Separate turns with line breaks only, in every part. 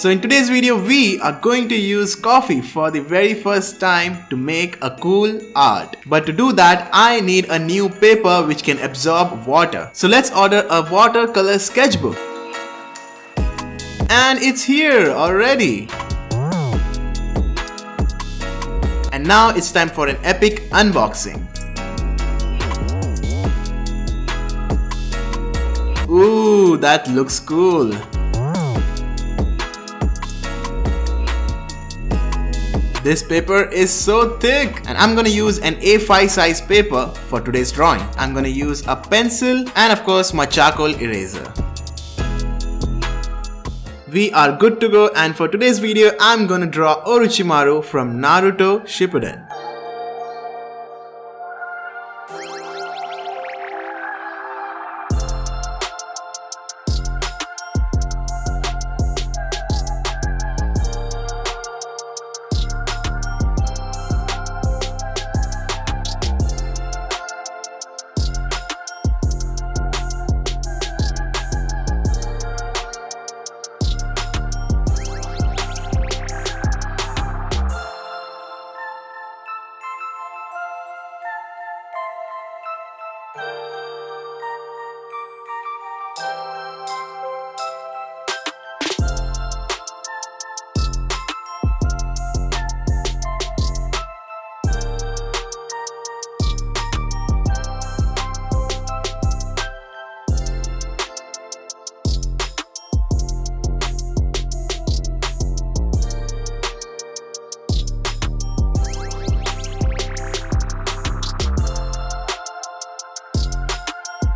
So in today's video, we are going to use coffee for the very first time to make a cool art. But to do that, I need a new paper which can absorb water. So let's order a watercolor sketchbook. And it's here already. And now it's time for an epic unboxing. Ooh, that looks cool. This paper is so thick and I'm gonna use an A5 size paper for today's drawing. I'm gonna use a pencil and of course my charcoal eraser. We are good to go, and for today's video I'm gonna draw Orochimaru from Naruto Shippuden.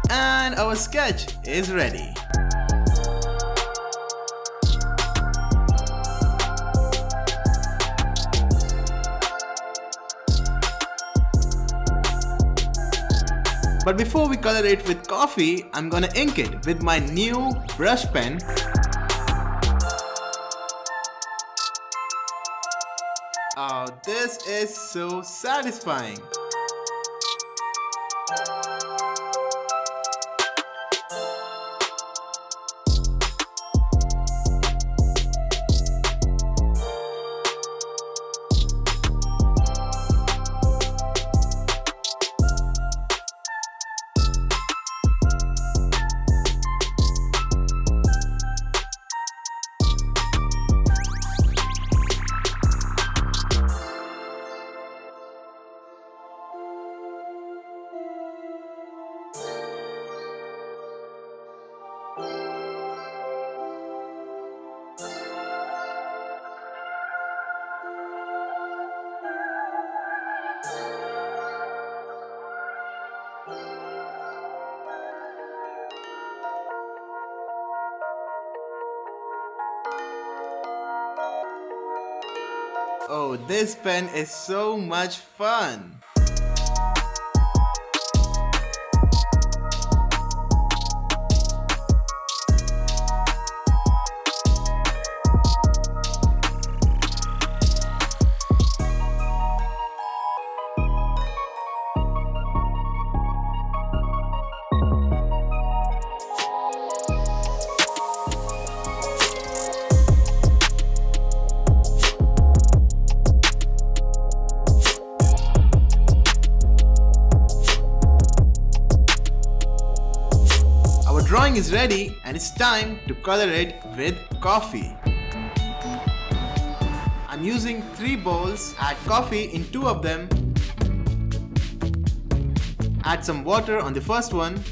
And our sketch is ready. But before we color it with coffee, I'm gonna ink it with my new brush pen. Oh, this is so satisfying. Oh, this pen is so much fun! Drawing is ready and it's time to color it with coffee. I'm using 3 bowls. Add coffee in 2 of them. Add some water on the first one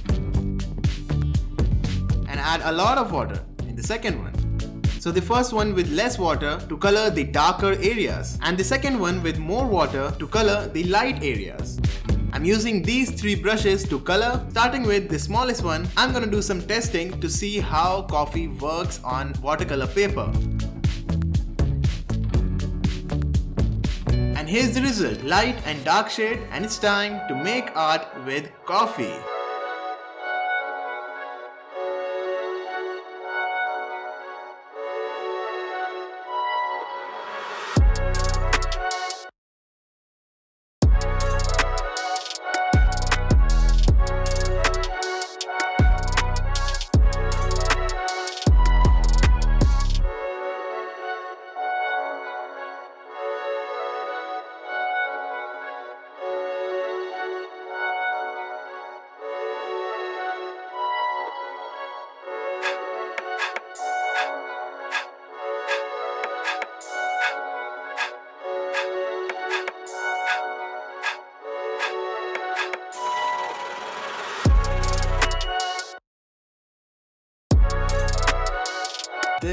and add a lot of water in the second one. So the first one with less water to color the darker areas and the second one with more water to color the light areas. I'm using these 3 brushes to color. Starting with the smallest one, I'm gonna do some testing to see how coffee works on watercolor paper. And here's the result, light and dark shade, and it's time to make art with coffee.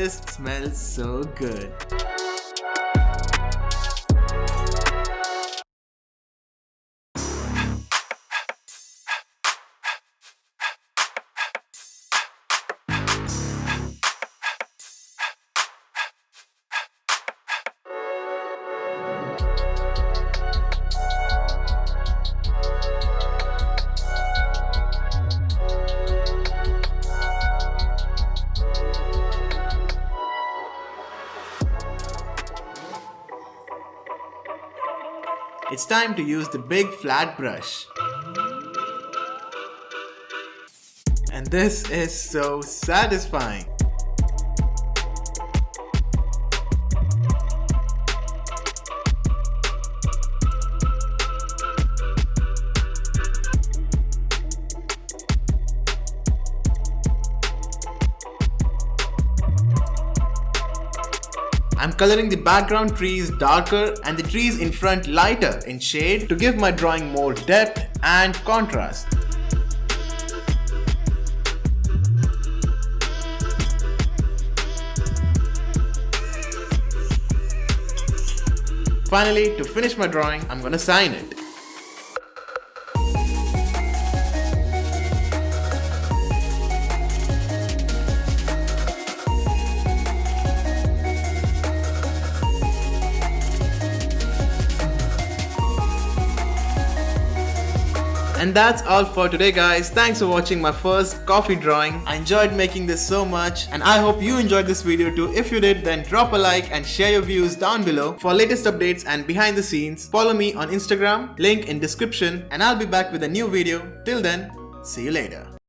this smells so good. It's time to use the big flat brush. And this is so satisfying. I'm coloring the background trees darker and the trees in front lighter in shade to give my drawing more depth and contrast. Finally, to finish my drawing, I'm gonna sign it. And that's all for today, guys. Thanks for watching my first coffee drawing. I enjoyed making this so much and I hope you enjoyed this video too. If you did, then drop a like and share your views down below. For latest updates and behind the scenes, follow me on Instagram, link in description, and I'll be back with a new video. Till then, see you later.